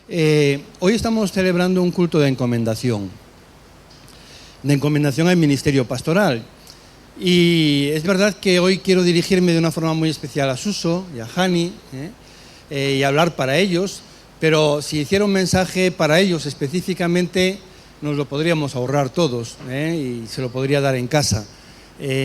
Hoy estamos celebrando un culto de encomendación al ministerio pastoral. Y es verdad que hoy quiero dirigirme de una forma muy especial a Suso y a Hani y hablar para ellos, pero si hiciera un mensaje para ellos específicamente, nos lo podríamos ahorrar todos y se lo podría dar en casa.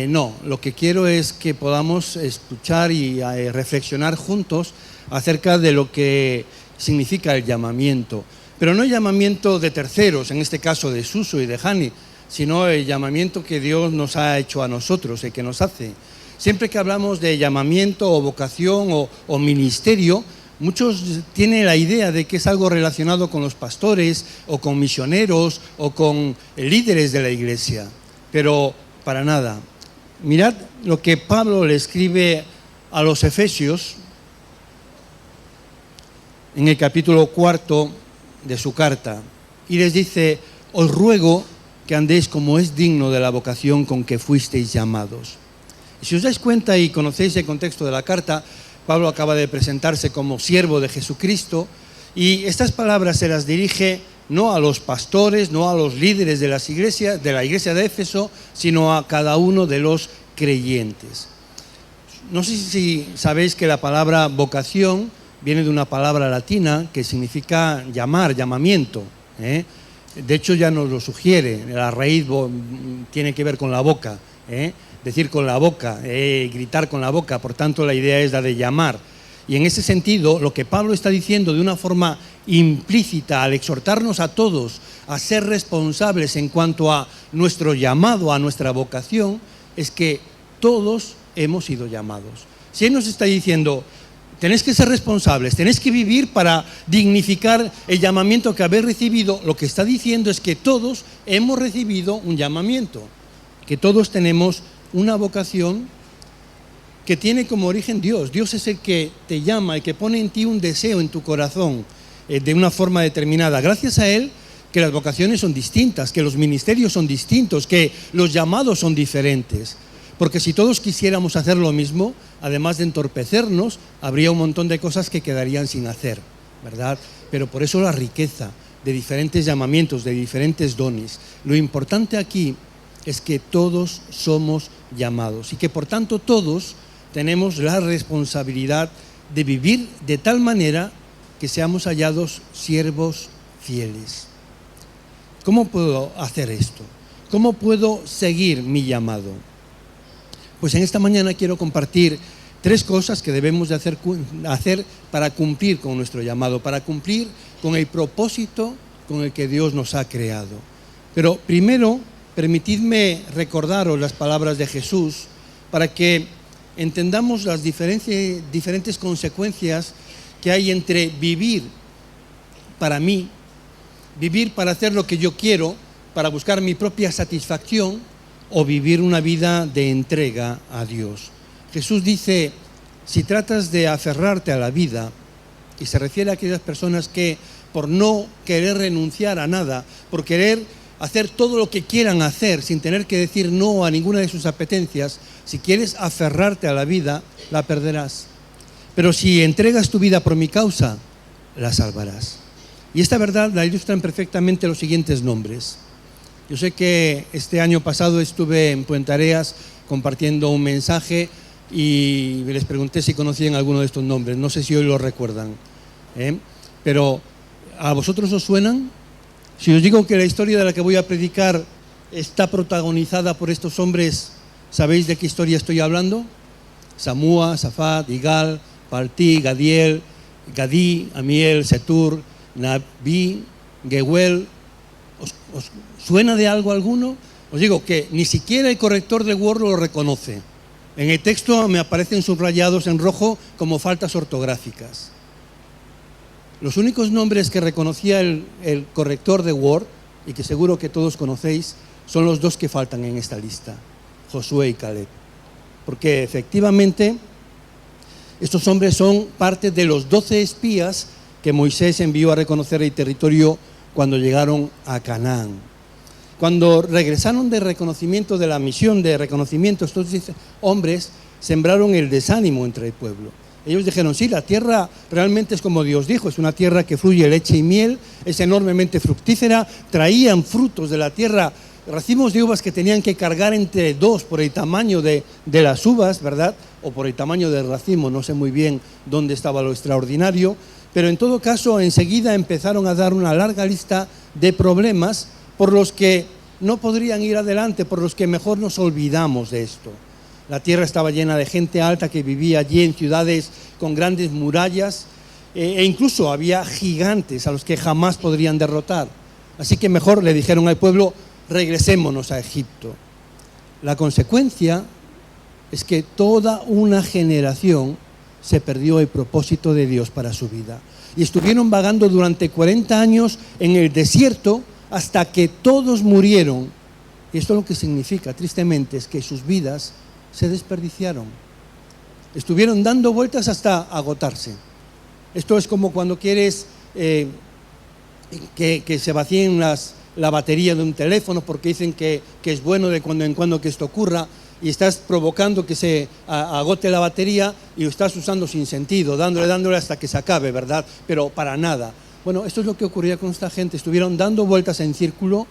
No, lo que quiero es que podamos escuchar y reflexionar juntos acerca de lo que significa el llamamiento, pero no el llamamiento de terceros, en este caso de Suso y de Hani, sino el llamamiento que Dios nos ha hecho a nosotros, el que nos hace. Siempre que hablamos de llamamiento o vocación o ministerio, muchos tienen la idea de que es algo relacionado con los pastores o con misioneros o con líderes de la iglesia, pero para nada. Mirad lo que Pablo le escribe a los Efesios en el capítulo 4 de su carta, y les dice: os ruego que andéis como es digno de la vocación con que fuisteis llamados. Y si os dais cuenta y conocéis el contexto de la carta, Pablo acaba de presentarse como siervo de Jesucristo, y estas palabras se las dirige no a los pastores, no a los líderes de la iglesia de Éfeso, sino a cada uno de los creyentes. No sé si sabéis que la palabra vocación viene de una palabra latina que significa llamar, llamamiento. De hecho, ya nos lo sugiere, la raíz tiene que ver con la boca, decir con la boca, gritar con la boca, por tanto la idea es la de llamar. Y en ese sentido, lo que Pablo está diciendo de una forma implícita al exhortarnos a todos a ser responsables en cuanto a nuestro llamado, a nuestra vocación, es que todos hemos sido llamados. Si Él nos está diciendo: tenéis que ser responsables, tenéis que vivir para dignificar el llamamiento que habéis recibido, lo que está diciendo es que todos hemos recibido un llamamiento, que todos tenemos una vocación que tiene como origen Dios. Dios es el que te llama, el que pone en ti un deseo en tu corazón de una forma determinada. Gracias a Él que las vocaciones son distintas, que los ministerios son distintos, que los llamados son diferentes. Porque si todos quisiéramos hacer lo mismo, además de entorpecernos, habría un montón de cosas que quedarían sin hacer, ¿verdad? Pero por eso la riqueza de diferentes llamamientos, de diferentes dones. Lo importante aquí es que todos somos llamados y que por tanto todos tenemos la responsabilidad de vivir de tal manera que seamos hallados siervos fieles. ¿Cómo puedo hacer esto? ¿Cómo puedo seguir mi llamado? Pues en esta mañana quiero compartir 3 cosas que debemos de hacer para cumplir con nuestro llamado, para cumplir con el propósito con el que Dios nos ha creado. Pero primero, permitidme recordaros las palabras de Jesús para que entendamos las diferentes consecuencias que hay entre vivir para mí, vivir para hacer lo que yo quiero, para buscar mi propia satisfacción, o vivir una vida de entrega a Dios. Jesús dice: si tratas de aferrarte a la vida, y se refiere a aquellas personas que por no querer renunciar a nada, por querer hacer todo lo que quieran hacer sin tener que decir no a ninguna de sus apetencias, si quieres aferrarte a la vida, la perderás. Pero si entregas tu vida por mi causa, la salvarás. Y esta verdad la ilustran perfectamente los siguientes nombres. Yo sé que este año pasado estuve en Puente Areas compartiendo un mensaje y les pregunté si conocían alguno de estos nombres. No sé si hoy lo recuerdan, pero ¿a vosotros os suenan? Si os digo que la historia de la que voy a predicar está protagonizada por estos hombres, ¿sabéis de qué historia estoy hablando? Samúa, Safat, Igal, Paltí, Gadiel, Gadí, Amiel, Setur, Nabí, Gehuel. ¿Os suena de algo alguno? Os digo que ni siquiera el corrector de Word lo reconoce. En el texto me aparecen subrayados en rojo como faltas ortográficas. Los únicos nombres que reconocía el corrector de Word, y que seguro que todos conocéis, son los 2 que faltan en esta lista: Josué y Caleb. Porque efectivamente estos hombres son parte de los 12 espías que Moisés envió a reconocer el territorio cuando llegaron a Canaán. Cuando regresaron de reconocimiento de la misión de reconocimiento, estos hombres sembraron el desánimo entre el pueblo. Ellos dijeron, sí, la tierra realmente es como Dios dijo, es una tierra que fluye leche y miel, es enormemente fructífera, traían frutos de la tierra, racimos de uvas que tenían que cargar entre 2 por el tamaño de las uvas, ¿verdad? O por el tamaño del racimo, no sé muy bien dónde estaba lo extraordinario, pero en todo caso enseguida empezaron a dar una larga lista de problemas por los que no podrían ir adelante, por los que mejor nos olvidamos de esto. La tierra estaba llena de gente alta que vivía allí en ciudades con grandes murallas e incluso había gigantes a los que jamás podrían derrotar. Así que mejor le dijeron al pueblo, regresémonos a Egipto. La consecuencia es que toda una generación se perdió el propósito de Dios para su vida. Y estuvieron vagando durante 40 años en el desierto hasta que todos murieron. Y esto lo que significa, tristemente, es que sus vidas se desperdiciaron. Estuvieron dando vueltas hasta agotarse. Esto es como cuando quieres que se vacíen la batería de un teléfono porque dicen que es bueno de cuando en cuando que esto ocurra y estás provocando que se agote la batería y lo estás usando sin sentido, dándole hasta que se acabe, ¿verdad? Pero para nada. Bueno, esto es lo que ocurría con esta gente. Estuvieron dando vueltas en círculo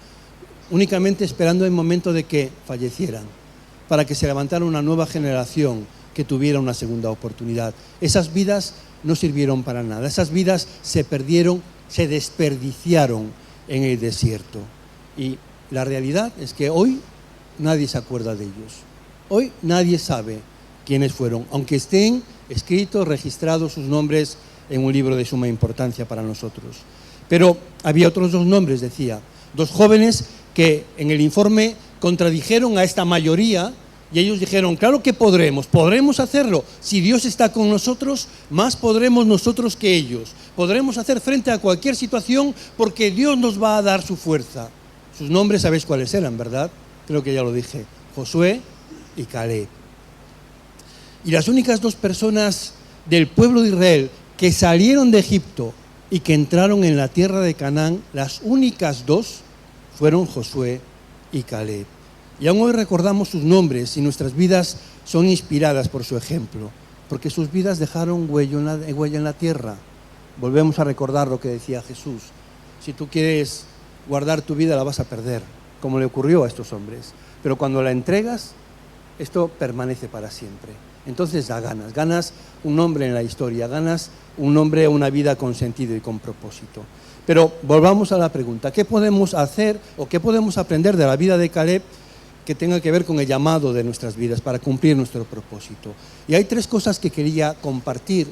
únicamente esperando el momento de que fallecieran, para que se levantara una nueva generación que tuviera una segunda oportunidad. Esas vidas no sirvieron para nada, esas vidas se perdieron, se desperdiciaron en el desierto. Y la realidad es que hoy nadie se acuerda de ellos. Hoy nadie sabe quiénes fueron, aunque estén escritos, registrados sus nombres en un libro de suma importancia para nosotros. Pero había otros 2 nombres, decía, 2 jóvenes que en el informe contradijeron a esta mayoría y ellos dijeron, claro que podremos hacerlo. Si Dios está con nosotros, más podremos nosotros que ellos. Podremos hacer frente a cualquier situación porque Dios nos va a dar su fuerza. Sus nombres sabéis cuáles eran, ¿verdad? Creo que ya lo dije, Josué y Caleb. Y las únicas 2 personas del pueblo de Israel que salieron de Egipto y que entraron en la tierra de Canaán, las únicas 2 fueron Josué y Caleb. Y aún hoy recordamos sus nombres y nuestras vidas son inspiradas por su ejemplo, porque sus vidas dejaron huella en la tierra. Volvemos a recordar lo que decía Jesús. Si tú quieres guardar tu vida, la vas a perder, como le ocurrió a estos hombres. Pero cuando la entregas, esto permanece para siempre. Entonces ganas un nombre en la historia, ganas un nombre, una vida con sentido y con propósito. Pero volvamos a la pregunta, ¿qué podemos hacer o qué podemos aprender de la vida de Caleb que tenga que ver con el llamado de nuestras vidas para cumplir nuestro propósito? Y hay 3 cosas que quería compartir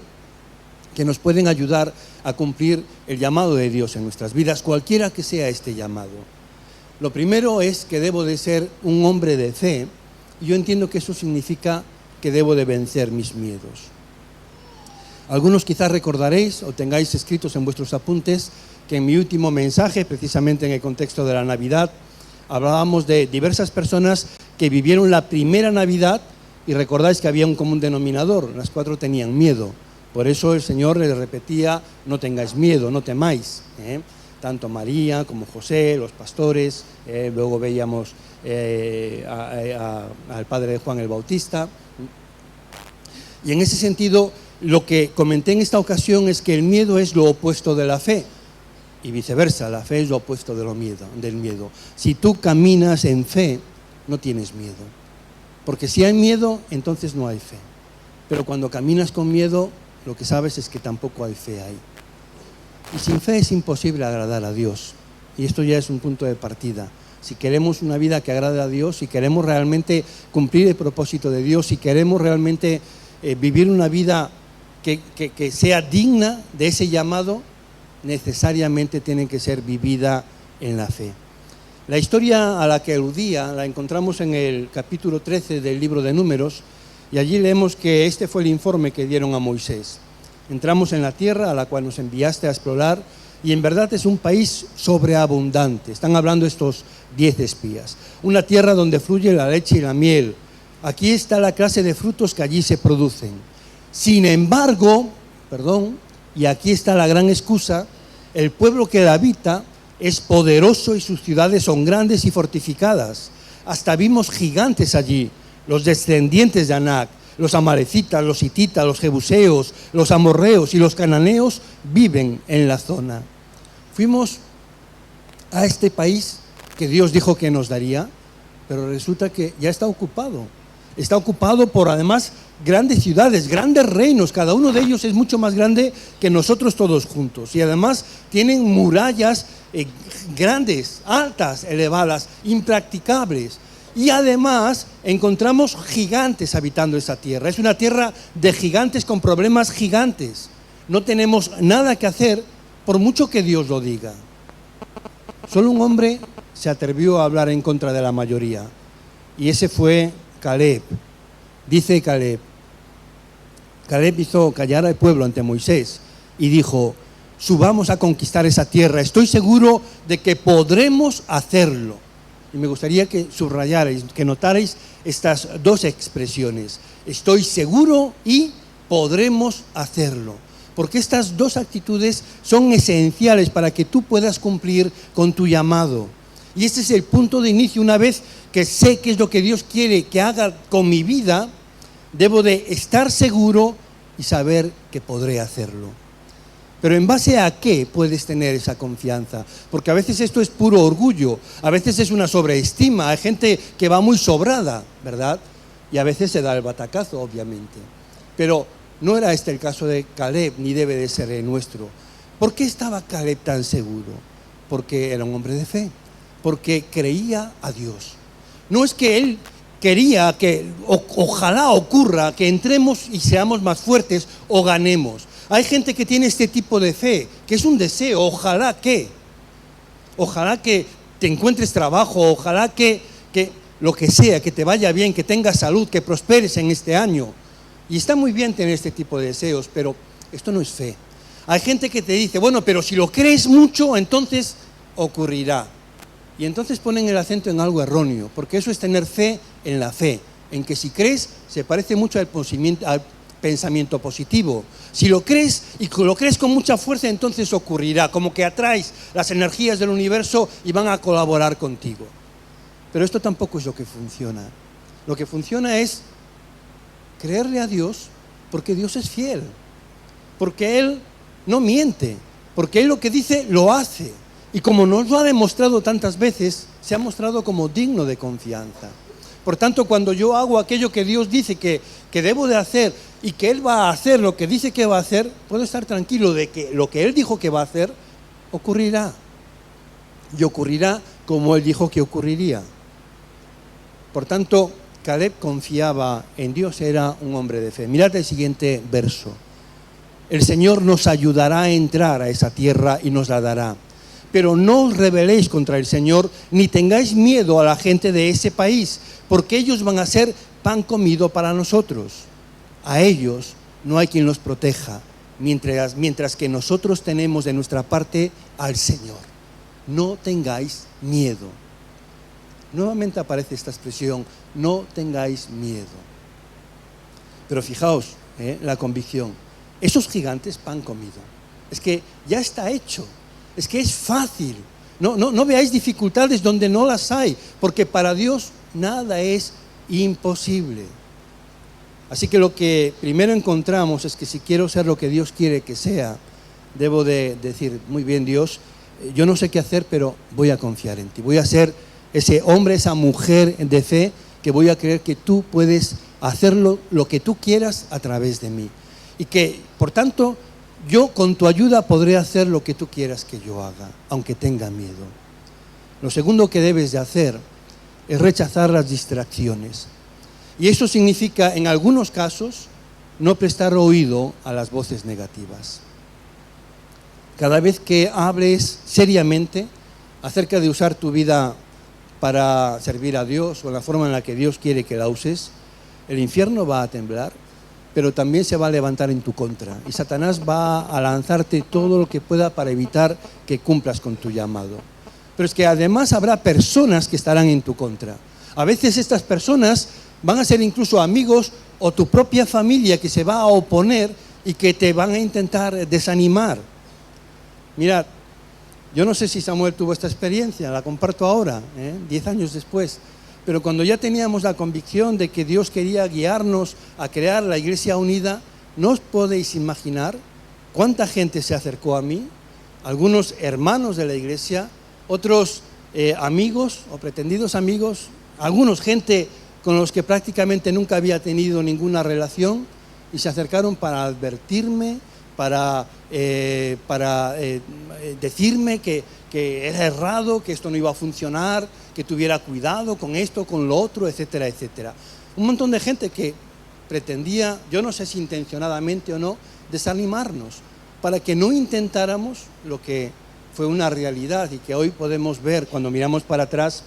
que nos pueden ayudar a cumplir el llamado de Dios en nuestras vidas, cualquiera que sea este llamado. Lo primero es que debo de ser un hombre de fe, y yo entiendo que eso significa que debo de vencer mis miedos. Algunos quizás recordaréis o tengáis escritos en vuestros apuntes que en mi último mensaje, precisamente en el contexto de la Navidad, hablábamos de diversas personas que vivieron la primera Navidad y recordáis que había un común denominador, las 4 tenían miedo. Por eso el Señor les repetía, no tengáis miedo, no temáis. Tanto María como José, los pastores, luego veíamos al padre de Juan el Bautista. Y en ese sentido, lo que comenté en esta ocasión es que el miedo es lo opuesto de la fe. Y viceversa, la fe es lo opuesto del miedo. Si tú caminas en fe, no tienes miedo. Porque si hay miedo, entonces no hay fe. Pero cuando caminas con miedo, lo que sabes es que tampoco hay fe ahí. Y sin fe es imposible agradar a Dios. Y esto ya es un punto de partida. Si queremos una vida que agrade a Dios, si queremos realmente cumplir el propósito de Dios, si queremos realmente vivir una vida que sea digna de ese llamado, necesariamente tiene que ser vivida en la fe. La historia a la que aludía la encontramos en el capítulo 13 del libro de Números, y allí leemos que este fue el informe que dieron a Moisés. Entramos en la tierra a la cual nos enviaste a explorar, y en verdad es un país sobreabundante. Están hablando estos 10 espías. Una tierra donde fluye la leche y la miel. Aquí está la clase de frutos que allí se producen. Sin embargo, y aquí está la gran excusa, el pueblo que la habita es poderoso y sus ciudades son grandes y fortificadas. Hasta vimos gigantes allí, los descendientes de Anac. los amalecitas, los hititas, los jebuseos, los amorreos y los cananeos viven en la zona. Fuimos a este país que Dios dijo que nos daría, pero resulta que ya está ocupado. Está ocupado por además grandes ciudades, grandes reinos, cada uno de ellos es mucho más grande que nosotros todos juntos. Y además tienen murallas grandes, altas, elevadas, impracticables. Y además encontramos gigantes habitando esa tierra. Es una tierra de gigantes con problemas gigantes. No tenemos nada que hacer por mucho que Dios lo diga. Solo un hombre se atrevió a hablar en contra de la mayoría. Y ese fue Caleb. Dice Caleb hizo callar al pueblo ante Moisés y dijo: subamos a conquistar esa tierra, estoy seguro de que podremos hacerlo. Y me gustaría que subrayarais, que notarais estas dos expresiones: estoy seguro y podremos hacerlo. Porque estas dos actitudes son esenciales para que tú puedas cumplir con tu llamado. Y este es el punto de inicio. Una vez que sé qué es lo que Dios quiere que haga con mi vida, debo de estar seguro y saber que podré hacerlo. Pero ¿en base a qué puedes tener esa confianza? Porque a veces esto es puro orgullo, a veces es una sobreestima, hay gente que va muy sobrada, ¿verdad? Y a veces se da el batacazo, obviamente. Pero no era este el caso de Caleb, ni debe de ser el nuestro. ¿Por qué estaba Caleb tan seguro? Porque era un hombre de fe, porque creía a Dios. No es que él quería que ojalá ocurra que entremos y seamos más fuertes o ganemos. Hay gente que tiene este tipo de fe, que es un deseo, ojalá que te encuentres trabajo, ojalá que lo que sea, que te vaya bien, que tengas salud, que prosperes en este año. Y está muy bien tener este tipo de deseos, pero esto no es fe. Hay gente que te dice, bueno, pero si lo crees mucho, entonces ocurrirá. Y entonces ponen el acento en algo erróneo, porque eso es tener fe en la fe, en que si crees se parece mucho al pensamiento positivo. Si lo crees y lo crees con mucha fuerza, entonces ocurrirá, como que atraes las energías del universo y van a colaborar contigo. Pero esto tampoco es lo que funciona. Lo que funciona es creerle a Dios porque Dios es fiel, porque Él no miente, porque Él lo que dice lo hace. Y como nos lo ha demostrado tantas veces, se ha mostrado como digno de confianza. Por tanto, cuando yo hago aquello que Dios dice que debo de hacer y que Él va a hacer lo que dice que va a hacer, puedo estar tranquilo de que lo que Él dijo que va a hacer ocurrirá. Y ocurrirá como Él dijo que ocurriría. Por tanto, Caleb confiaba en Dios, era un hombre de fe. Mirad el siguiente verso. El Señor nos ayudará a entrar a esa tierra y nos la dará. Pero no os rebeléis contra el Señor, ni tengáis miedo a la gente de ese país, porque ellos van a ser pan comido para nosotros. A ellos no hay quien los proteja, mientras que nosotros tenemos de nuestra parte al Señor. No tengáis miedo. Nuevamente aparece esta expresión, no tengáis miedo. Pero fijaos, la convicción, esos gigantes pan comido, es que ya está hecho. Es que es fácil. No veáis dificultades donde no las hay, porque para Dios nada es imposible. Así que lo que primero encontramos es que si quiero ser lo que Dios quiere que sea, debo de decir, muy bien Dios, yo no sé qué hacer, pero voy a confiar en ti. Voy a ser ese hombre, esa mujer de fe, que voy a creer que tú puedes hacerlo lo que tú quieras a través de mí. Y que, por tanto, yo con tu ayuda podré hacer lo que tú quieras que yo haga, aunque tenga miedo. Lo segundo que debes de hacer es rechazar las distracciones. Y eso significa, en algunos casos, no prestar oído a las voces negativas. Cada vez que hables seriamente acerca de usar tu vida para servir a Dios o la forma en la que Dios quiere que la uses, el infierno va a temblar, pero también se va a levantar en tu contra. Y Satanás va a lanzarte todo lo que pueda para evitar que cumplas con tu llamado. Pero es que además habrá personas que estarán en tu contra. A veces estas personas van a ser incluso amigos o tu propia familia que se va a oponer y que te van a intentar desanimar. Mirad, yo no sé si Samuel tuvo esta experiencia, la comparto ahora, 10 años después. pero cuando ya teníamos la convicción de que Dios quería guiarnos a crear la Iglesia Unida, ¿no os podéis imaginar cuánta gente se acercó a mí? Algunos hermanos de la iglesia, otros amigos o pretendidos amigos, algunos gente con los que prácticamente nunca había tenido ninguna relación, y se acercaron para advertirme, para decirme que era errado, que esto no iba a funcionar, que tuviera cuidado con esto, con lo otro, etcétera, etcétera. Un montón de gente que pretendía, yo no sé si intencionadamente o no, desanimarnos, para que no intentáramos lo que fue una realidad y que hoy podemos ver cuando miramos para atrás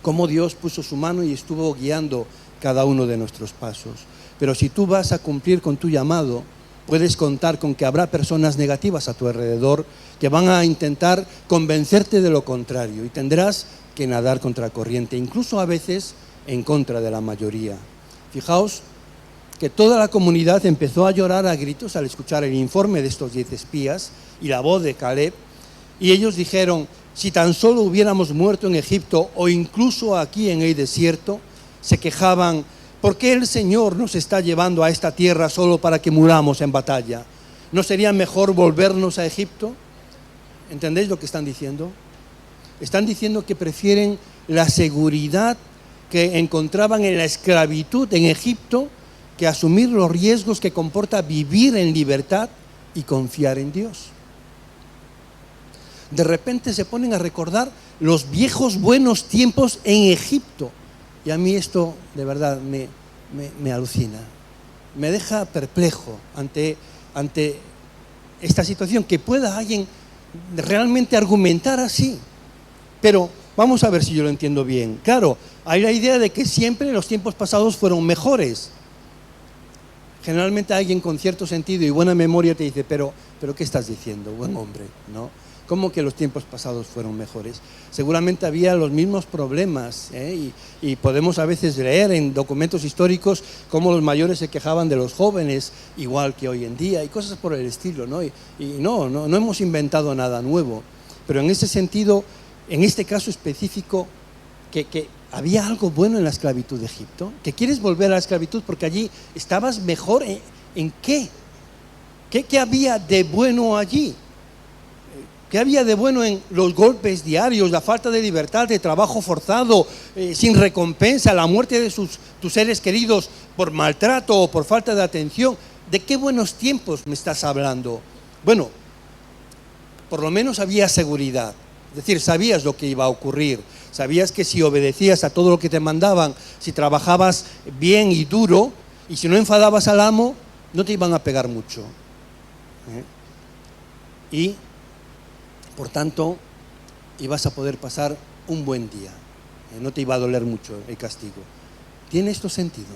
cómo Dios puso su mano y estuvo guiando cada uno de nuestros pasos. Pero si tú vas a cumplir con tu llamado, puedes contar con que habrá personas negativas a tu alrededor que van a intentar convencerte de lo contrario y tendrás que nadar contra corriente, incluso a veces en contra de la mayoría. Fijaos que toda la comunidad empezó a llorar a gritos al escuchar el informe de estos 10 espías y la voz de Caleb, y ellos dijeron: si tan solo hubiéramos muerto en Egipto o incluso aquí en el desierto. Se quejaban: ¿por qué el Señor nos está llevando a esta tierra solo para que muramos en batalla? ¿No sería mejor volvernos a Egipto? ¿Entendéis lo que están diciendo? Están diciendo que prefieren la seguridad que encontraban en la esclavitud en Egipto que asumir los riesgos que comporta vivir en libertad y confiar en Dios. De repente se ponen a recordar los viejos buenos tiempos en Egipto. Y a mí esto de verdad me alucina. Me deja perplejo ante esta situación, que pueda alguien realmente argumentar así. Pero vamos a ver si yo lo entiendo bien. Claro, hay la idea de que siempre los tiempos pasados fueron mejores. Generalmente alguien con cierto sentido y buena memoria te dice: pero ¿qué estás diciendo, buen hombre? ¿No? ¿Cómo que los tiempos pasados fueron mejores? Seguramente había los mismos problemas, y podemos a veces leer en documentos históricos cómo los mayores se quejaban de los jóvenes, igual que hoy en día, y cosas por el estilo, ¿no? Y no hemos inventado nada nuevo, pero en ese sentido, en este caso específico, que había algo bueno en la esclavitud de Egipto, que quieres volver a la esclavitud porque allí estabas mejor. ¿En qué? ¿Qué había de bueno allí? ¿Qué había de bueno en los golpes diarios, la falta de libertad, de trabajo forzado, sin recompensa, la muerte de tus seres queridos por maltrato o por falta de atención? ¿De qué buenos tiempos me estás hablando? Bueno, por lo menos había seguridad. Es decir, sabías lo que iba a ocurrir, sabías que si obedecías a todo lo que te mandaban, si trabajabas bien y duro, y si no enfadabas al amo, no te iban a pegar mucho. Y, por tanto, ibas a poder pasar un buen día. No te iba a doler mucho el castigo. ¿Tiene esto sentido?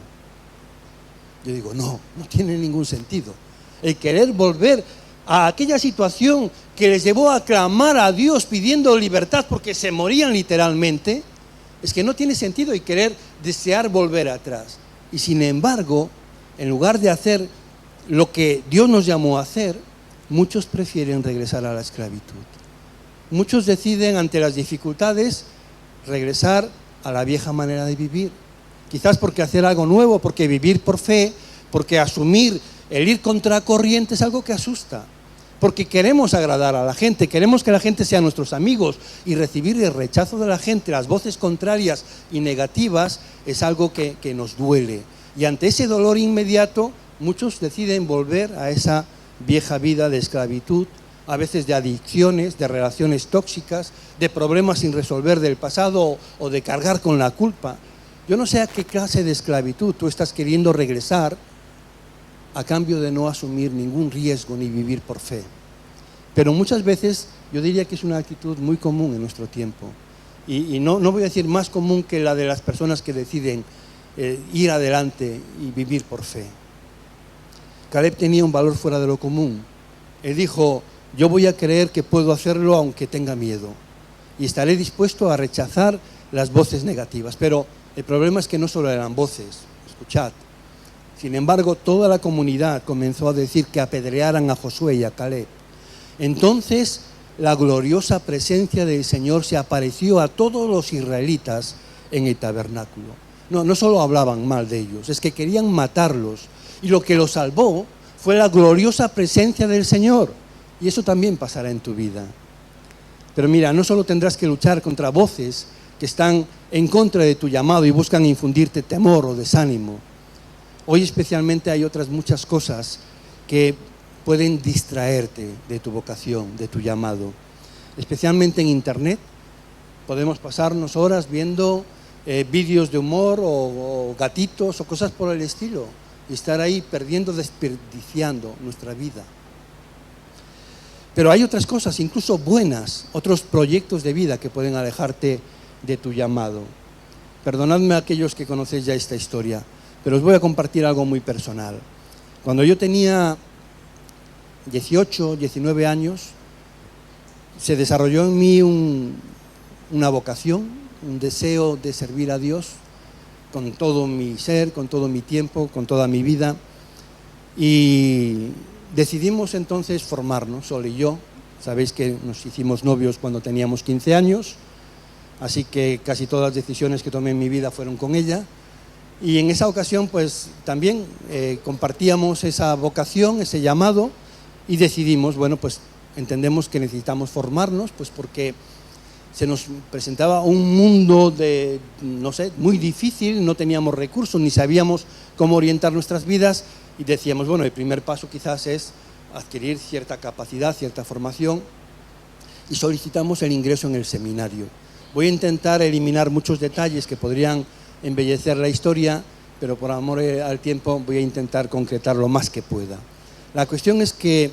Yo digo, no tiene ningún sentido. El querer volver a aquella situación que les llevó a clamar a Dios pidiendo libertad porque se morían literalmente, es que no tiene sentido, y querer desear volver atrás. Y sin embargo, en lugar de hacer lo que Dios nos llamó a hacer, muchos prefieren regresar a la esclavitud. Muchos deciden ante las dificultades regresar a la vieja manera de vivir. Quizás porque hacer algo nuevo, porque vivir por fe, porque asumir el ir contra corriente es algo que asusta. Porque queremos agradar a la gente, queremos que la gente sea nuestros amigos, y recibir el rechazo de la gente, las voces contrarias y negativas, es algo que nos duele. Y ante ese dolor inmediato, muchos deciden volver a esa vieja vida de esclavitud, a veces de adicciones, de relaciones tóxicas, de problemas sin resolver del pasado o de cargar con la culpa. Yo no sé a qué clase de esclavitud tú estás queriendo regresar a cambio de no asumir ningún riesgo ni vivir por fe. Pero muchas veces yo diría que es una actitud muy común en nuestro tiempo. Y no voy a decir más común que la de las personas que deciden ir adelante y vivir por fe. Caleb tenía un valor fuera de lo común. Él dijo: yo voy a creer que puedo hacerlo aunque tenga miedo, y estaré dispuesto a rechazar las voces negativas. Pero el problema es que no solo eran voces, escuchad. Sin embargo, toda la comunidad comenzó a decir que apedrearan a Josué y a Caleb. Entonces la gloriosa presencia del Señor se apareció a todos los israelitas en el tabernáculo. No solo hablaban mal de ellos, es que querían matarlos. Y lo que los salvó fue la gloriosa presencia del Señor. Y eso también pasará en tu vida. Pero mira, no solo tendrás que luchar contra voces que están en contra de tu llamado y buscan infundirte temor o desánimo. Hoy especialmente hay otras muchas cosas que pueden distraerte de tu vocación, de tu llamado. Especialmente en internet, podemos pasarnos horas viendo vídeos de humor o gatitos o cosas por el estilo y estar ahí desperdiciando nuestra vida. Pero hay otras cosas, incluso buenas, otros proyectos de vida que pueden alejarte de tu llamado. Perdonadme a aquellos que conocéis ya esta historia, pero os voy a compartir algo muy personal. Cuando yo tenía 18, 19 años, se desarrolló en mí una vocación, un deseo de servir a Dios con todo mi ser, con todo mi tiempo, con toda mi vida. Y decidimos entonces formarnos, Sol y yo. Sabéis que nos hicimos novios cuando teníamos 15 años, así que casi todas las decisiones que tomé en mi vida fueron con ella. Y en esa ocasión pues también compartíamos esa vocación, ese llamado, y decidimos, bueno, pues entendemos que necesitamos formarnos, pues porque se nos presentaba un mundo muy difícil, no teníamos recursos, ni sabíamos cómo orientar nuestras vidas, y decíamos, bueno, el primer paso quizás es adquirir cierta capacidad, cierta formación, y solicitamos el ingreso en el seminario. Voy a intentar eliminar muchos detalles que podrían embellecer la historia, pero por amor al tiempo voy a intentar concretar lo más que pueda. La cuestión es que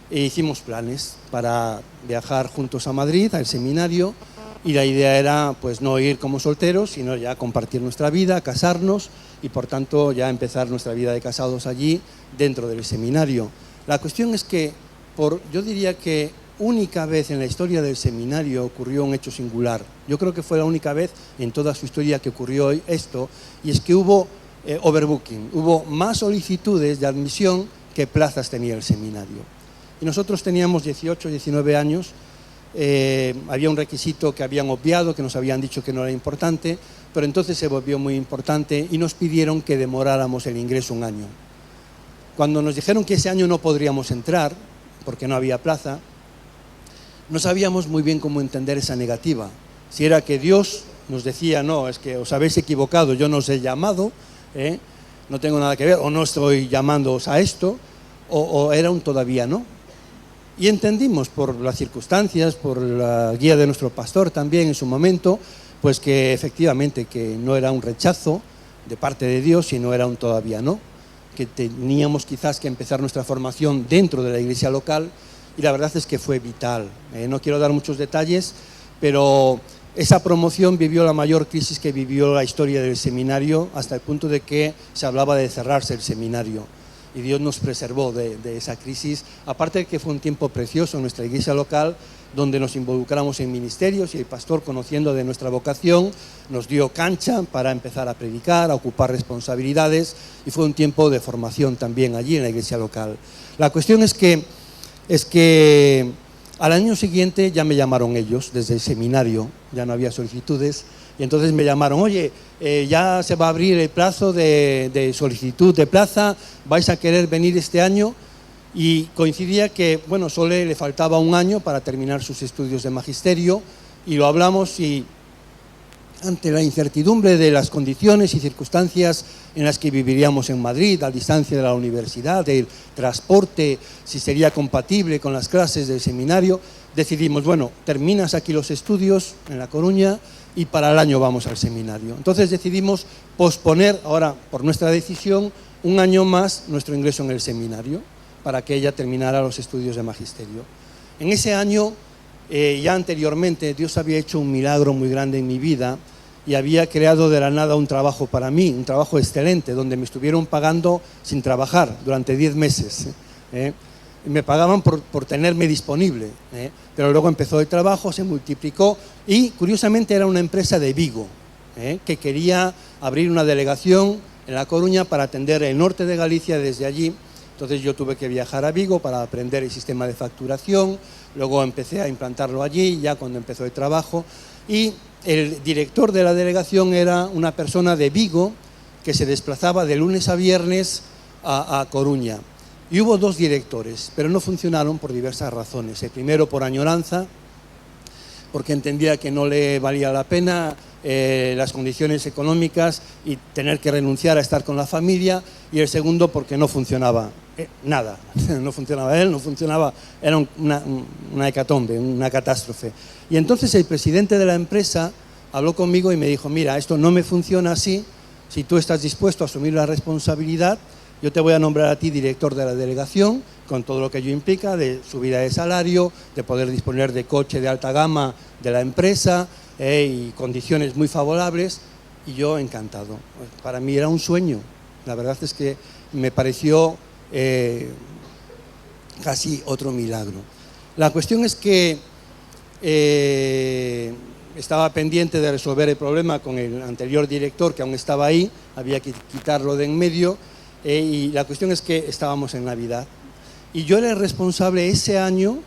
hicimos planes para viajar juntos a Madrid, al seminario, y la idea era pues no ir como solteros, sino ya compartir nuestra vida, casarnos y por tanto ya empezar nuestra vida de casados allí dentro del seminario. La cuestión es que yo diría que única vez en la historia del seminario ocurrió un hecho singular. Yo creo que fue la única vez en toda su historia que ocurrió esto, y es que hubo overbooking, hubo más solicitudes de admisión que plazas tenía el seminario. Y nosotros teníamos 18, 19 años, había un requisito que habían obviado, que nos habían dicho que no era importante, pero entonces se volvió muy importante y nos pidieron que demoráramos el ingreso un año. Cuando nos dijeron que ese año no podríamos entrar, porque no había plaza, no sabíamos muy bien cómo entender esa negativa. Si era que Dios nos decía, no, es que os habéis equivocado, yo no os he llamado, no tengo nada que ver, o no estoy llamándoos a esto, o era un todavía no. Y entendimos por las circunstancias, por la guía de nuestro pastor también en su momento, pues que efectivamente que no era un rechazo de parte de Dios, sino era un todavía no, que teníamos quizás que empezar nuestra formación dentro de la iglesia local, y la verdad es que fue vital. No quiero dar muchos detalles, pero esa promoción vivió la mayor crisis que vivió la historia del seminario, hasta el punto de que se hablaba de cerrarse el seminario. Y Dios nos preservó de esa crisis, aparte de que fue un tiempo precioso en nuestra iglesia local, donde nos involucramos en ministerios y el pastor, conociendo de nuestra vocación, nos dio cancha para empezar a predicar, a ocupar responsabilidades, y fue un tiempo de formación también allí en la iglesia local. La cuestión es que al año siguiente ya me llamaron ellos desde el seminario, ya no había solicitudes, y entonces me llamaron, oye, ya se va a abrir el plazo de solicitud de plaza, ¿vais a querer venir este año? Y coincidía que, bueno, Sole le faltaba un año para terminar sus estudios de magisterio, y lo hablamos, y ante la incertidumbre de las condiciones y circunstancias en las que viviríamos en Madrid, a distancia de la universidad, del transporte, si sería compatible con las clases del seminario, decidimos, bueno, terminas aquí los estudios en La Coruña y para el año vamos al seminario. Entonces decidimos posponer, ahora por nuestra decisión, un año más nuestro ingreso en el seminario, para que ella terminara los estudios de magisterio. En ese año, ya anteriormente, Dios había hecho un milagro muy grande en mi vida y había creado de la nada un trabajo para mí, un trabajo excelente, donde me estuvieron pagando sin trabajar durante 10 meses. Me pagaban por tenerme disponible, pero luego empezó el trabajo, se multiplicó y curiosamente era una empresa de Vigo, que quería abrir una delegación en La Coruña para atender el norte de Galicia desde allí, Entonces yo tuve que viajar a Vigo para aprender el sistema de facturación, luego empecé a implantarlo allí, ya cuando empezó el trabajo, y el director de la delegación era una persona de Vigo que se desplazaba de lunes a viernes a Coruña. Y hubo 2 directores, pero no funcionaron por diversas razones. El primero por añoranza, porque entendía que no le valía la pena las condiciones económicas y tener que renunciar a estar con la familia, y el segundo porque no funcionaba nada, no funcionaba él, no funcionaba, era una hecatombe, una catástrofe. Y entonces el presidente de la empresa habló conmigo y me dijo, mira, esto no me funciona así, si tú estás dispuesto a asumir la responsabilidad, yo te voy a nombrar a ti director de la delegación, con todo lo que ello implica, de subida de salario, de poder disponer de coche de alta gama de la empresa y condiciones muy favorables, y yo encantado. Para mí era un sueño, la verdad es que me pareció casi otro milagro. La cuestión es que estaba pendiente de resolver el problema con el anterior director, que aún estaba ahí, había que quitarlo de en medio, y la cuestión es que estábamos en Navidad. Y yo era el responsable ese año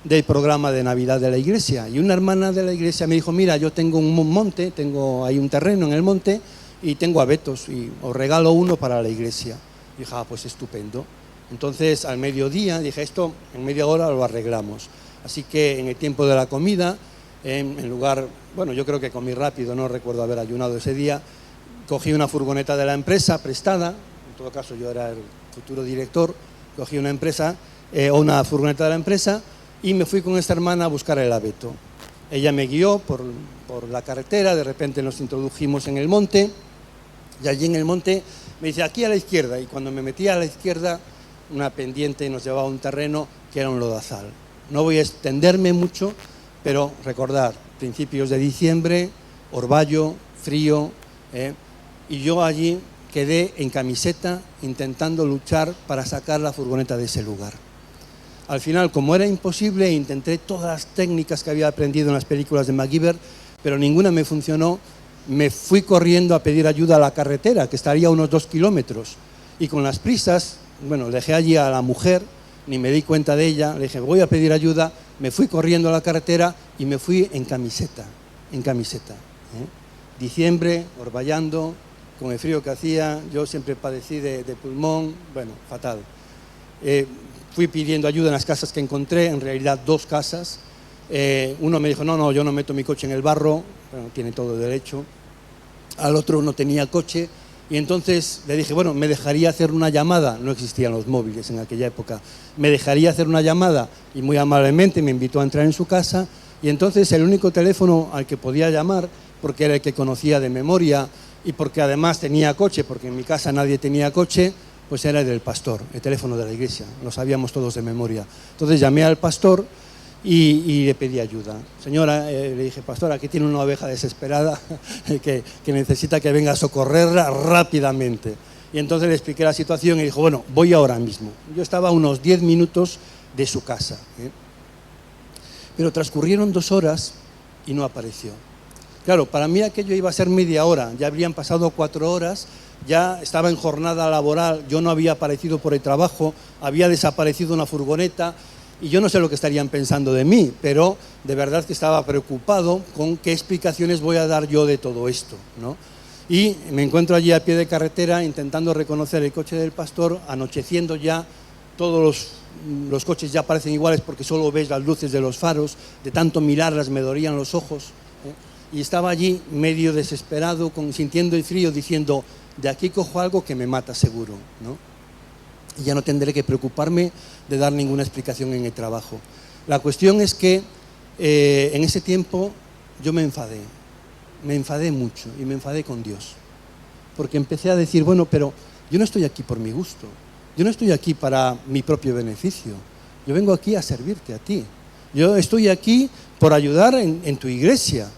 del programa de Navidad de la iglesia. Y una hermana de la iglesia me dijo, mira, yo tengo un monte, tengo ahí un terreno en el monte y tengo abetos y os regalo uno para la iglesia. Y dije, pues estupendo. Entonces al mediodía dije, esto en media hora lo arreglamos. Así que en el tiempo de la comida, en lugar, bueno, yo creo que comí rápido, no recuerdo haber ayunado ese día, cogí una furgoneta de la empresa prestada, en todo caso yo era el futuro director, cogí una furgoneta de la empresa y me fui con esta hermana a buscar el abeto. Ella me guió por la carretera, de repente nos introdujimos en el monte, y allí en el monte me dice, aquí a la izquierda, y cuando me metí a la izquierda, una pendiente nos llevaba a un terreno que era un lodazal. No voy a extenderme mucho, pero recordar, principios de diciembre, orvallo, frío, y yo allí quedé en camiseta intentando luchar para sacar la furgoneta de ese lugar. Al final, como era imposible, intenté todas las técnicas que había aprendido en las películas de MacGyver, pero ninguna me funcionó. Me fui corriendo a pedir ayuda a la carretera, que estaría a unos 2 kilómetros, y con las prisas, bueno, dejé allí a la mujer, ni me di cuenta de ella, le dije, voy a pedir ayuda, me fui corriendo a la carretera y me fui en camiseta. Diciembre, orvallando, con el frío que hacía, yo siempre padecí de pulmón, bueno, fatal. Fui pidiendo ayuda en las casas que encontré, en realidad 2 casas. Uno me dijo, no, yo no meto mi coche en el barro, bueno, tiene todo derecho. Al otro no tenía coche, y entonces le dije, bueno, me dejaría hacer una llamada, no existían los móviles en aquella época, me dejaría hacer una llamada, y muy amablemente me invitó a entrar en su casa, y entonces el único teléfono al que podía llamar, porque era el que conocía de memoria, y porque además tenía coche, porque en mi casa nadie tenía coche, pues era el del pastor, el teléfono de la iglesia, lo sabíamos todos de memoria. Entonces llamé al pastor y le pedí ayuda. Señora, le dije, pastor, aquí tiene una oveja desesperada que necesita que venga a socorrerla rápidamente. Y entonces le expliqué la situación y dijo, bueno, voy ahora mismo. Yo estaba a unos 10 minutos de su casa, pero transcurrieron 2 horas y no apareció. Claro, para mí aquello iba a ser media hora, ya habrían pasado 4 horas, ya estaba en jornada laboral, yo no había aparecido por el trabajo, había desaparecido una furgoneta, y yo no sé lo que estarían pensando de mí, pero de verdad que estaba preocupado con qué explicaciones voy a dar yo de todo esto, ¿no? Y me encuentro allí a pie de carretera intentando reconocer el coche del pastor, anocheciendo ya, todos los coches ya parecen iguales porque solo ves las luces de los faros, de tanto mirarlas me dolían los ojos, y estaba allí medio desesperado, sintiendo el frío, diciendo, de aquí cojo algo que me mata seguro, ¿no? Y ya no tendré que preocuparme de dar ninguna explicación en el trabajo. La cuestión es que en ese tiempo yo me enfadé mucho y me enfadé con Dios, porque empecé a decir, bueno, pero yo no estoy aquí por mi gusto, yo no estoy aquí para mi propio beneficio, yo vengo aquí a servirte a ti, yo estoy aquí por ayudar en tu iglesia,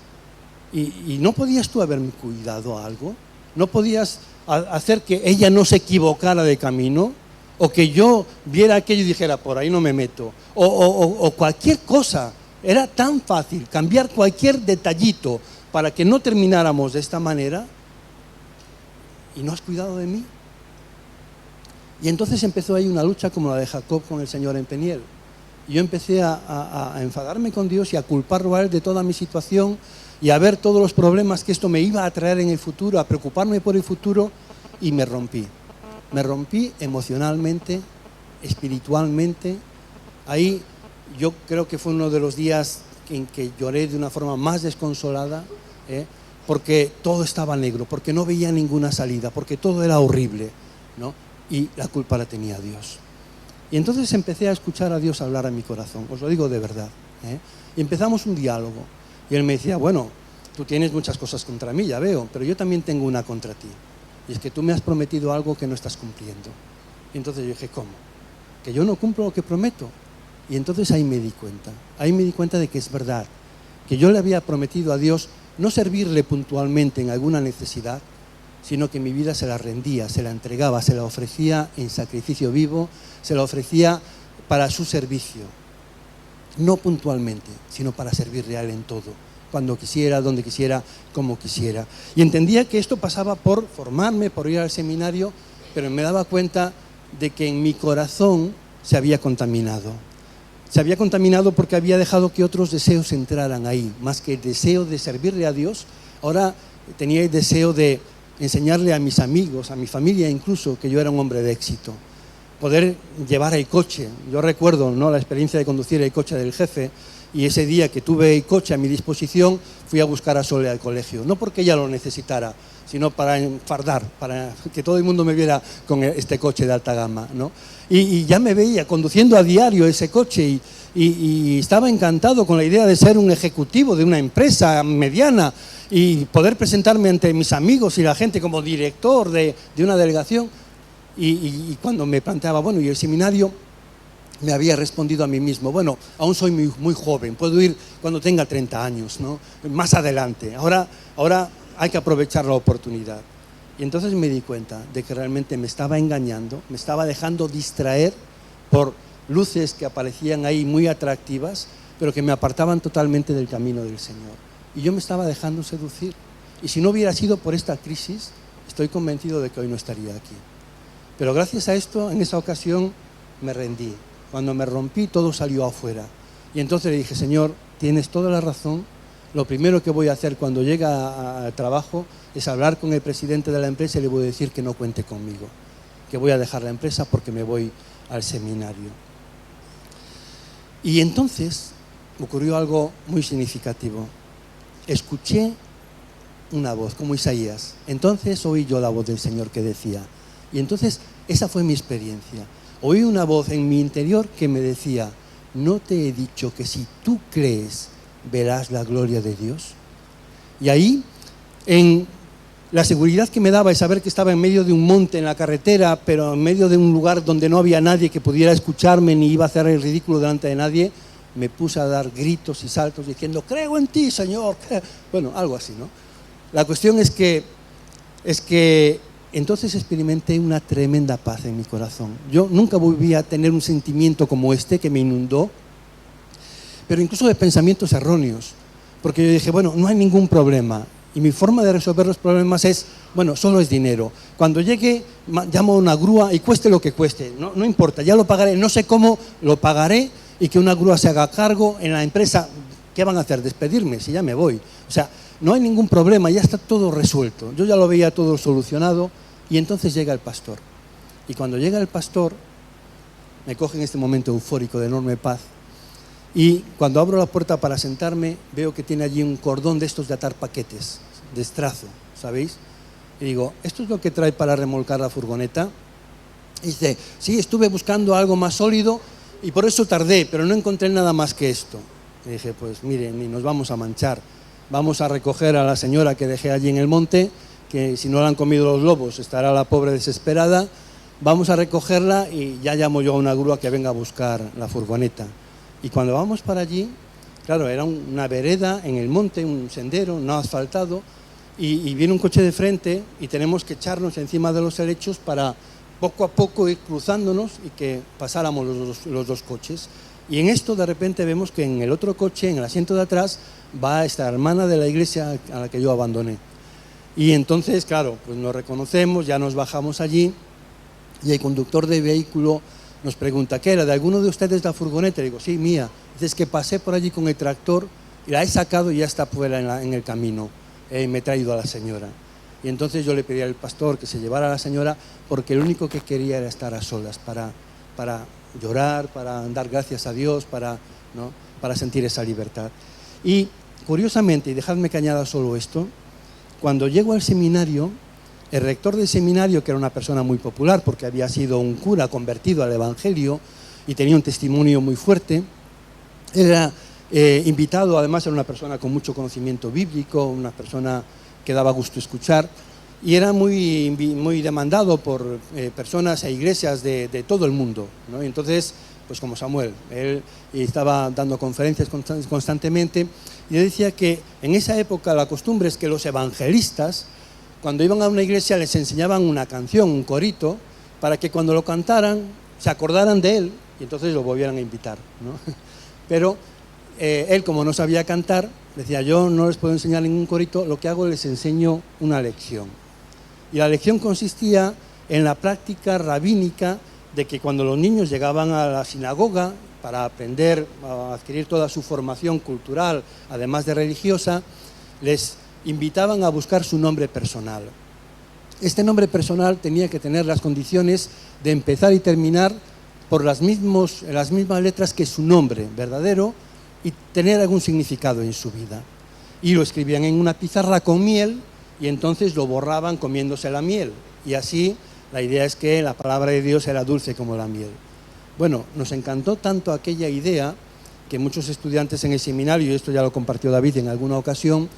y ¿no podías tú haberme cuidado algo? ¿No podías hacer que ella no se equivocara de camino? O que yo viera aquello y dijera, por ahí no me meto, o cualquier cosa. Era tan fácil cambiar cualquier detallito para que no termináramos de esta manera, y no has cuidado de mí. Y entonces empezó ahí una lucha como la de Jacob con el Señor en Peniel. Y yo empecé a enfadarme con Dios y a culparlo a Él de toda mi situación y a ver todos los problemas que esto me iba a traer en el futuro, a preocuparme por el futuro, y me rompí. Me rompí emocionalmente, espiritualmente. Ahí yo creo que fue uno de los días en que lloré de una forma más desconsolada, porque todo estaba negro, porque no veía ninguna salida, porque todo era horrible, ¿no? Y la culpa la tenía Dios. Y entonces empecé a escuchar a Dios hablar a mi corazón, os lo digo de verdad, y empezamos un diálogo, y Él me decía, bueno, tú tienes muchas cosas contra mí, ya veo, pero yo también tengo una contra ti, y es que tú me has prometido algo que no estás cumpliendo. Y entonces yo dije, ¿cómo? ¿Que yo no cumplo lo que prometo? Y entonces ahí me di cuenta de que es verdad, que yo le había prometido a Dios no servirle puntualmente en alguna necesidad, sino que mi vida se la rendía, se la entregaba, se la ofrecía en sacrificio vivo, se la ofrecía para su servicio, no puntualmente, sino para servirle a Él en todo, cuando quisiera, donde quisiera, como quisiera. Y entendía que esto pasaba por formarme, por ir al seminario, pero me daba cuenta de que en mi corazón se había contaminado. Se había contaminado porque había dejado que otros deseos entraran ahí, más que el deseo de servirle a Dios. Ahora tenía el deseo de enseñarle a mis amigos, a mi familia incluso, que yo era un hombre de éxito. Poder llevar el coche. Yo recuerdo, ¿no?, la experiencia de conducir el coche del jefe, y ese día que tuve el coche a mi disposición, fui a buscar a Sole al colegio. No porque ella lo necesitara, sino para enfardar, para que todo el mundo me viera con este coche de alta gama, ¿no? Y ya me veía conduciendo a diario ese coche y estaba encantado con la idea de ser un ejecutivo de una empresa mediana y poder presentarme ante mis amigos y la gente como director de una delegación. Y cuando me planteaba, bueno, y el seminario, me había respondido a mí mismo, bueno, aún soy muy joven, puedo ir cuando tenga 30 años, ¿no?, más adelante, ahora hay que aprovechar la oportunidad. Y entonces me di cuenta de que realmente me estaba engañando, me estaba dejando distraer por luces que aparecían ahí muy atractivas, pero que me apartaban totalmente del camino del Señor. Y yo me estaba dejando seducir. Y si no hubiera sido por esta crisis, estoy convencido de que hoy no estaría aquí. Pero gracias a esto, en esa ocasión, me rendí. Cuando me rompí, todo salió afuera. Y entonces le dije, Señor, tienes toda la razón. Lo primero que voy a hacer cuando llegue al trabajo es hablar con el presidente de la empresa y le voy a decir que no cuente conmigo, que voy a dejar la empresa porque me voy al seminario. Y entonces ocurrió algo muy significativo. Escuché una voz, como Isaías. Entonces oí yo la voz del Señor que decía. Y entonces esa fue mi experiencia. Oí una voz en mi interior que me decía, ¿no te he dicho que si tú crees verás la gloria de Dios? Y ahí, en la seguridad que me daba el saber que estaba en medio de un monte en la carretera, pero en medio de un lugar donde no había nadie que pudiera escucharme ni iba a hacer el ridículo delante de nadie, me puse a dar gritos y saltos diciendo, creo en ti, Señor. Bueno, algo así, ¿no? La cuestión es que entonces experimenté una tremenda paz en mi corazón. Yo nunca volví a tener un sentimiento como este que me inundó, pero incluso de pensamientos erróneos, porque yo dije, bueno, no hay ningún problema. Y mi forma de resolver los problemas es, bueno, solo es dinero. Cuando llegue, llamo a una grúa y cueste lo que cueste. No importa, ya lo pagaré, no sé cómo, lo pagaré y que una grúa se haga cargo en la empresa. ¿Qué van a hacer? Despedirme, si ya me voy. O sea, no hay ningún problema, ya está todo resuelto. Yo ya lo veía todo solucionado y entonces llega el pastor. Y cuando llega el pastor, me coge en este momento eufórico de enorme paz. Y cuando abro la puerta para sentarme, veo que tiene allí un cordón de estos de atar paquetes, de estrazo, ¿sabéis? Y digo, ¿esto es lo que trae para remolcar la furgoneta? Y dice, sí, estuve buscando algo más sólido y por eso tardé, pero no encontré nada más que esto. Y dije, pues miren, ni nos vamos a manchar. Vamos a recoger a la señora que dejé allí en el monte, que si no la han comido los lobos estará la pobre desesperada. Vamos a recogerla y ya llamo yo a una grúa que venga a buscar la furgoneta. Y cuando vamos para allí, claro, era una vereda en el monte, un sendero no asfaltado, y viene un coche de frente y tenemos que echarnos encima de los helechos para poco a poco ir cruzándonos y que pasáramos los dos coches. Y en esto de repente vemos que en el otro coche, en el asiento de atrás, va esta hermana de la iglesia a la que yo abandoné. Y entonces, claro, pues nos reconocemos, ya nos bajamos allí Y el conductor del vehículo nos pregunta, ¿qué era? ¿De alguno de ustedes la furgoneta? Y digo, sí, mía. Dice, es que pasé por allí con el tractor y la he sacado y ya está fuera en el camino. Me he traído a la señora. Y entonces yo le pedí al pastor que se llevara a la señora porque lo único que quería era estar a solas para llorar, para dar gracias a Dios, para sentir esa libertad. Y curiosamente, y dejadme que añada solo esto, cuando llego al seminario, el rector del seminario, que era una persona muy popular porque había sido un cura convertido al Evangelio y tenía un testimonio muy fuerte, era invitado, además era una persona con mucho conocimiento bíblico, una persona que daba gusto escuchar, y era muy demandado por personas e iglesias de todo el mundo, ¿no? Y entonces, pues como Samuel, él estaba dando conferencias constantemente, y él decía que en esa época la costumbre es que los evangelistas, cuando iban a una iglesia, les enseñaban una canción, un corito, para que cuando lo cantaran se acordaran de él y entonces lo volvieran a invitar, ¿no? Pero él, como no sabía cantar, decía, yo no les puedo enseñar ningún corito, lo que hago les enseño una lección. Y la lección consistía en la práctica rabínica de que cuando los niños llegaban a la sinagoga para aprender, a adquirir toda su formación cultural, además de religiosa, les invitaban a buscar su nombre personal. Este nombre personal tenía que tener las condiciones de empezar y terminar por las mismas letras que su nombre verdadero y tener algún significado en su vida. Y lo escribían en una pizarra con miel y entonces lo borraban comiéndose la miel. Y así la idea es que la palabra de Dios era dulce como la miel. Bueno, nos encantó tanto aquella idea que muchos estudiantes en el seminario, y esto ya lo compartió David en alguna ocasión,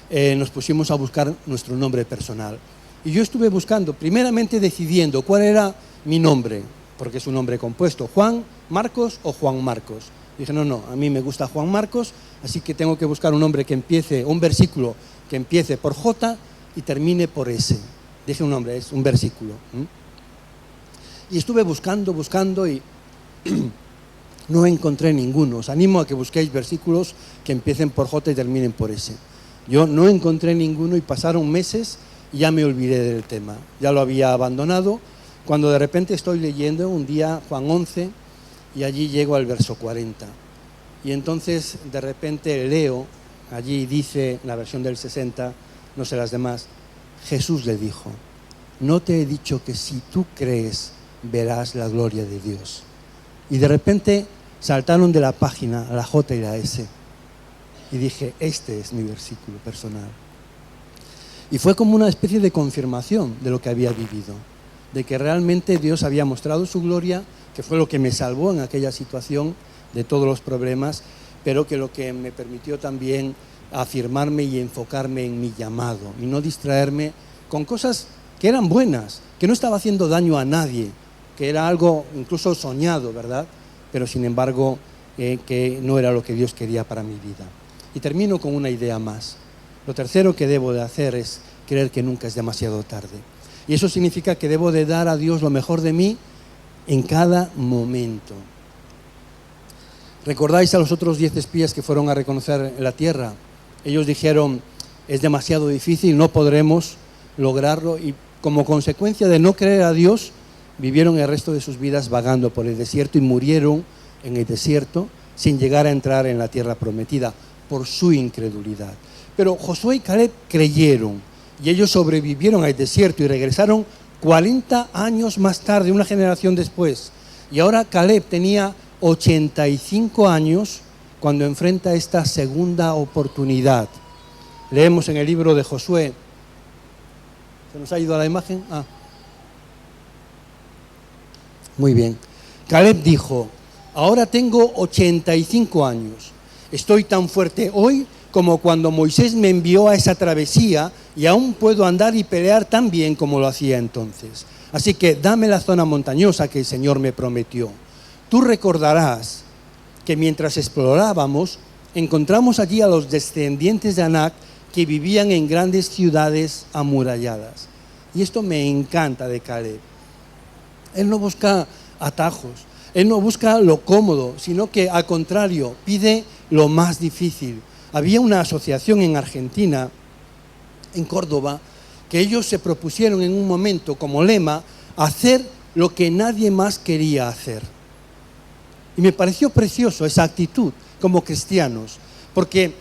nos pusimos a buscar nuestro nombre personal. Y yo estuve buscando, primeramente decidiendo cuál era mi nombre, porque es un nombre compuesto, Juan Marcos o Juan Marcos. Dije, no, a mí me gusta Juan Marcos, así que tengo que buscar un nombre que empiece, un versículo que empiece por J y termine por S. Dije un nombre, es un versículo. Y estuve buscando y no encontré ninguno. Os animo a que busquéis versículos que empiecen por J y terminen por S. Yo no encontré ninguno y pasaron meses y ya me olvidé del tema. Ya lo había abandonado, cuando de repente estoy leyendo un día Juan 11 y allí llego al verso 40. Y entonces de repente leo, allí dice, la versión del 60, no sé las demás, Jesús le dijo, no te he dicho que si tú crees verás la gloria de Dios. Y de repente saltaron de la página la J y la S. Y dije, este es mi versículo personal. Y fue como una especie de confirmación de lo que había vivido, de que realmente Dios había mostrado su gloria, que fue lo que me salvó en aquella situación de todos los problemas, pero que lo que me permitió también afirmarme y enfocarme en mi llamado y no distraerme con cosas que eran buenas, que no estaba haciendo daño a nadie, que era algo incluso soñado, ¿verdad? Pero sin embargo que no era lo que Dios quería para mi vida. Y termino con una idea más. Lo tercero que debo de hacer es creer que nunca es demasiado tarde. Y eso significa que debo de dar a Dios lo mejor de mí en cada momento. ¿Recordáis a los otros 10 espías que fueron a reconocer la tierra? Ellos dijeron, es demasiado difícil, no podremos lograrlo, y como consecuencia de no creer a Dios, vivieron el resto de sus vidas vagando por el desierto y murieron en el desierto sin llegar a entrar en la tierra prometida por su incredulidad. Pero Josué y Caleb creyeron y ellos sobrevivieron al desierto y regresaron 40 años más tarde, una generación después. Y ahora Caleb tenía 85 años cuando enfrenta esta segunda oportunidad. Leemos en el libro de Josué. ¿Se nos ha ido a la imagen? Muy bien. Caleb dijo, ahora tengo 85 años. Estoy tan fuerte hoy como cuando Moisés me envió a esa travesía y aún puedo andar y pelear tan bien como lo hacía entonces. Así que dame la zona montañosa que el Señor me prometió. Tú recordarás que mientras explorábamos, encontramos allí a los descendientes de Anac que vivían en grandes ciudades amuralladas. Y esto me encanta de Caleb. Él no busca atajos, él no busca lo cómodo, sino que al contrario, pide lo más difícil. Había una asociación en Argentina, en Córdoba, que ellos se propusieron en un momento como lema hacer lo que nadie más quería hacer. Y me pareció precioso esa actitud como cristianos, porque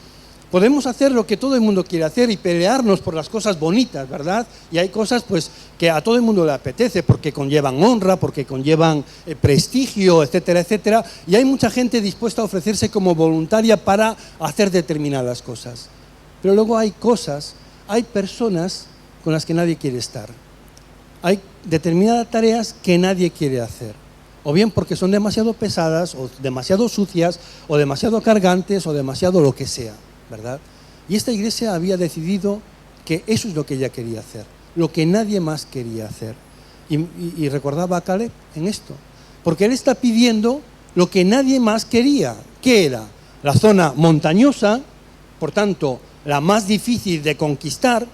podemos hacer lo que todo el mundo quiere hacer y pelearnos por las cosas bonitas, ¿verdad? Y hay cosas pues que a todo el mundo le apetece porque conllevan honra, porque conllevan prestigio, etcétera, etcétera. Y hay mucha gente dispuesta a ofrecerse como voluntaria para hacer determinadas cosas. Pero luego hay personas con las que nadie quiere estar. Hay determinadas tareas que nadie quiere hacer. O bien porque son demasiado pesadas, o demasiado sucias, o demasiado cargantes, o demasiado lo que sea, ¿verdad? Y esta iglesia había decidido que eso es lo que ella quería hacer, lo que nadie más quería hacer. Y recordaba a Caleb en esto, porque él está pidiendo lo que nadie más quería. ¿Qué era? La zona montañosa, por tanto, la más difícil de conquistar,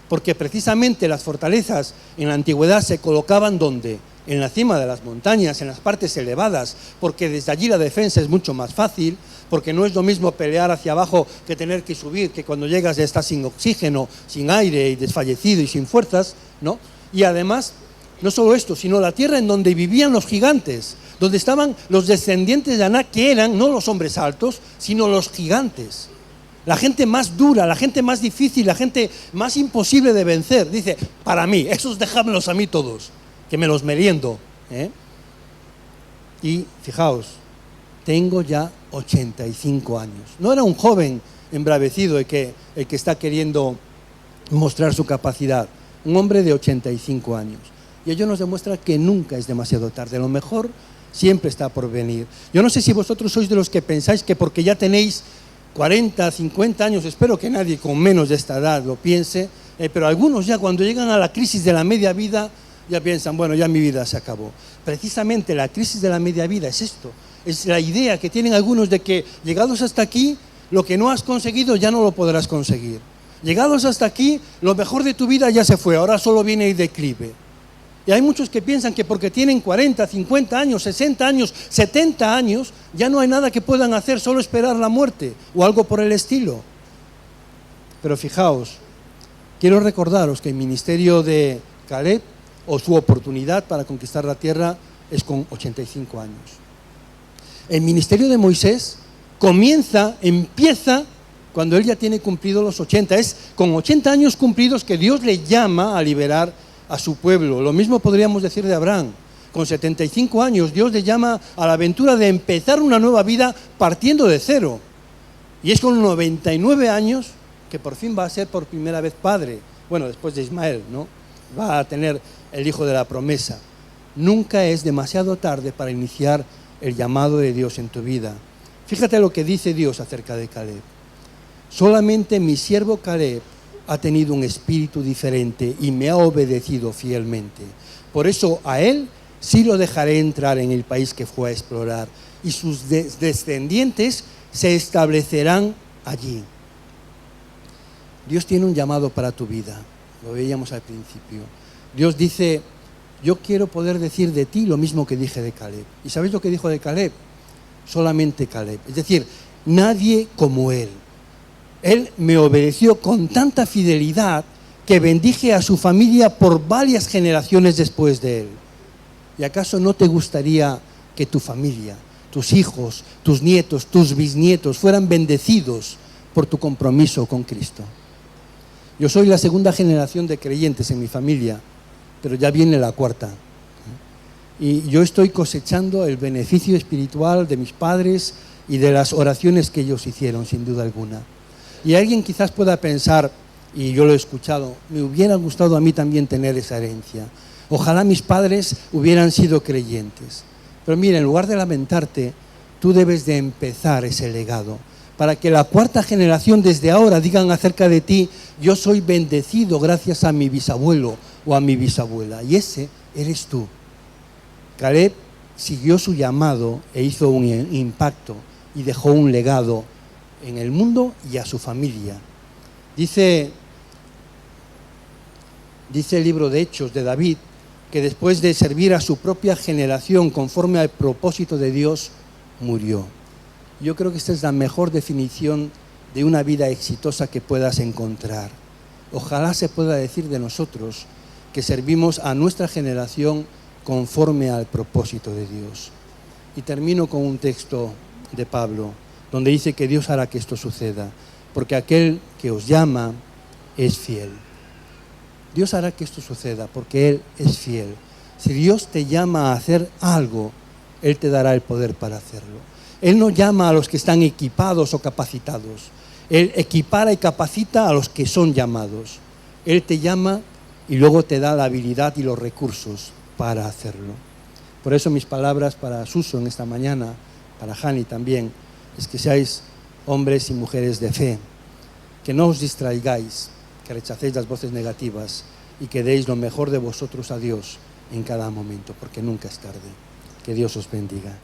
porque precisamente las fortalezas en la antigüedad se colocaban ¿dónde? En la cima de las montañas, en las partes elevadas, porque desde allí la defensa es mucho más fácil, porque no es lo mismo pelear hacia abajo que tener que subir, que cuando llegas ya estás sin oxígeno, sin aire y desfallecido y sin fuerzas, ¿no? Y además, no solo esto, sino la tierra en donde vivían los gigantes, donde estaban los descendientes de Anak, que eran no los hombres altos, sino los gigantes. La gente más dura, la gente más difícil, la gente más imposible de vencer. Dice, para mí, esos déjamelos a mí todos, que me los meriendo. Y fijaos, tengo ya 85 años. No era un joven embravecido el que está queriendo mostrar su capacidad. Un hombre de 85 años. Y ello nos demuestra que nunca es demasiado tarde. Lo mejor siempre está por venir. Yo no sé si vosotros sois de los que pensáis que porque ya tenéis 40, 50 años, espero que nadie con menos de esta edad lo piense, pero algunos ya cuando llegan a la crisis de la media vida, ya piensan, bueno, ya mi vida se acabó. Precisamente la crisis de la media vida es esto, es la idea que tienen algunos de que llegados hasta aquí, lo que no has conseguido ya no lo podrás conseguir. Llegados hasta aquí, lo mejor de tu vida ya se fue, ahora solo viene el declive. Y hay muchos que piensan que porque tienen 40, 50 años, 60 años, 70 años, ya no hay nada que puedan hacer, solo esperar la muerte o algo por el estilo. Pero fijaos, quiero recordaros que el ministerio de Caleb, o su oportunidad para conquistar la tierra, es con 85 años. El ministerio de Moisés empieza cuando él ya tiene cumplido los 80. Es con 80 años cumplidos que Dios le llama a liberar a su pueblo. Lo mismo podríamos decir de Abraham. Con 75 años Dios le llama a la aventura de empezar una nueva vida partiendo de cero. Y es con 99 años que por fin va a ser por primera vez padre. Bueno, después de Ismael, ¿no? Va a tener el hijo de la promesa. Nunca es demasiado tarde para iniciar el llamado de Dios en tu vida. Fíjate lo que dice Dios acerca de Caleb. Solamente mi siervo Caleb ha tenido un espíritu diferente y me ha obedecido fielmente. Por eso a él sí lo dejaré entrar en el país que fue a explorar y sus descendientes se establecerán allí. Dios tiene un llamado para tu vida, lo veíamos al principio. Dios dice, yo quiero poder decir de ti lo mismo que dije de Caleb. ¿Y sabéis lo que dijo de Caleb? Solamente Caleb, es decir, nadie como él. Él me obedeció con tanta fidelidad que bendije a su familia por varias generaciones después de él. ¿Y acaso no te gustaría que tu familia, tus hijos, tus nietos, tus bisnietos fueran bendecidos por tu compromiso con Cristo? Yo soy la segunda generación de creyentes en mi familia, pero ya viene la cuarta. Y yo estoy cosechando el beneficio espiritual de mis padres y de las oraciones que ellos hicieron, sin duda alguna. Y alguien quizás pueda pensar, y yo lo he escuchado, me hubiera gustado a mí también tener esa herencia. Ojalá mis padres hubieran sido creyentes. Pero mira, en lugar de lamentarte, tú debes de empezar ese legado, para que la cuarta generación desde ahora digan acerca de ti, yo soy bendecido gracias a mi bisabuelo o a mi bisabuela. Y ese eres tú. Caleb siguió su llamado e hizo un impacto y dejó un legado en el mundo y a su familia. Dice el libro de Hechos de David que después de servir a su propia generación conforme al propósito de Dios, murió. Yo creo que esta es la mejor definición de una vida exitosa que puedas encontrar. Ojalá se pueda decir de nosotros que servimos a nuestra generación conforme al propósito de Dios. Y termino con un texto de Pablo, donde dice que Dios hará que esto suceda, porque aquel que os llama es fiel. Dios hará que esto suceda, porque Él es fiel. Si Dios te llama a hacer algo, Él te dará el poder para hacerlo. Él no llama a los que están equipados o capacitados. Él equipara y capacita a los que son llamados. Él te llama y luego te da la habilidad y los recursos para hacerlo. Por eso mis palabras para Suso en esta mañana, para Hani también, es que seáis hombres y mujeres de fe, que no os distraigáis, que rechacéis las voces negativas y que deis lo mejor de vosotros a Dios en cada momento, porque nunca es tarde. Que Dios os bendiga.